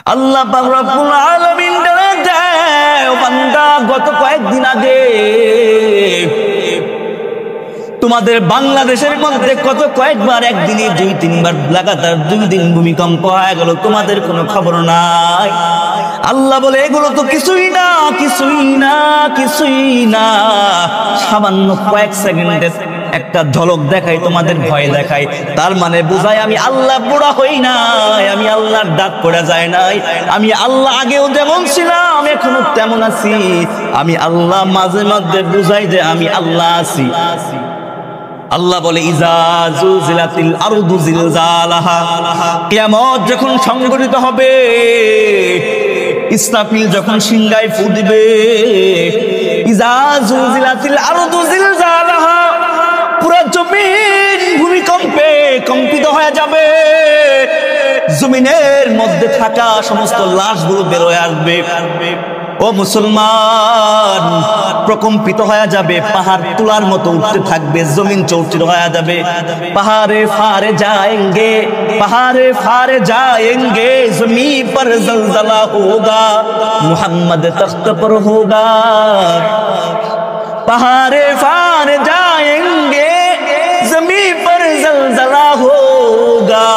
আল্লাহ পাক রব্বুল আলামিন দেয়, ও বান্দা, গত কয়েকদিন আগে তোমাদের বাংলাদেশের মধ্যে কয়েকবার একদিনে 2-3 বার লাগাতার 2 দিন ভূমিকম্প হয়ে গেল, তোমাদের কোনো খবর নাই। আল্লাহ বলে এগুলো তো কিছুই না, কিছুই না, কিছুই না। সামান্য কয়েক সেকেন্ডের একটা ঝলক দেখাই, তোমাদের ভয় দেখাই, তার মানে বুঝায় আমি আল্লাহ বুড়া হই নাই, আমি আল্লাহর ডাক পড়ে যায় নাই। আমি আল্লাহ আগেও যেমন ছিলাম এখনো তেমন আছি। আমি আল্লাহ মাঝে মধ্যে বুঝাই যে আমি আল্লাহ আছি। আল্লাহ বলে ইজা জুজিলাতিল আরদু জিলজালাহা, কিয়ামত যখন সংঘটিত হবে, ইসরাফিল যখন সিংহায় ফু দিবে, ইজা জুজিলাতিল আরদু জিলজালাহা, পুরো জমিন ভূমিকম্পে কম্পিত হয়ে যাবে। জমিনের মধ্যে থাকা সমস্ত লাশগুলো বের হয়ে আসবে। ও মুসলমান, প্রকম্পিত হয়ে যাবে, পাহাড় তুলার মতো উঠতে থাকবে, জমিন চৌচির হয়ে যাবে। পাহাড়ে ফারে যাएंगे, पहाड़े फारे जाएंगे, जमी पर जलजला होगा, मोहम्मद तख्त पर होगा। पहाड़े फारे जाएंगे, जमी पर जलजला होगा,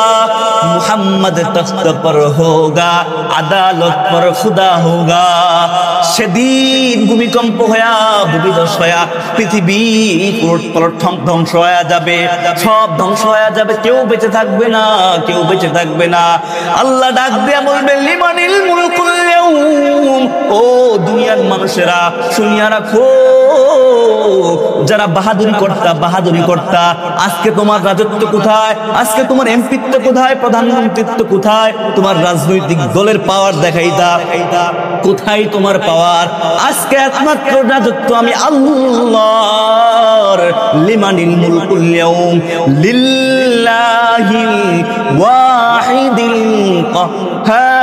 मोहम्मद तख्त पर होगा, আদালত पर खुदा होगा। সেদিন ভূমিকম্প হয়া, ভূমিধস হয়া পৃথিবী ধ্বংস হয়ে যাবে, সব ধ্বংস হয়ে যাবে, কেউ বেঁচে থাকবে না, কেউ বেঁচে থাকবে না। আল্লাহ ডাক দিয়া বলবে লিমানিল মুলকুল ইয়াউম, ও দুনিয়ার মানুষেরা শুনিয়া রাখো, যারা বাহাদুরি কর্তা, আজকে তোমার রাজত্ব কোথায়, আজকে তোমার এমপিত্ব কোথায়, প্রধানমন্ত্রিত্ব কোথায়, তোমার রাজনৈতিক দলের পাওয়ার দেখাইতা কোথায়, তোমার পাওয়ার? আজকে একমাত্র রাজত্ব আমি আল্লাহর। লিমানিল মুলকুল ইয়াউম লিল্লাহিল ওয়াহিদিল কাহ্হার।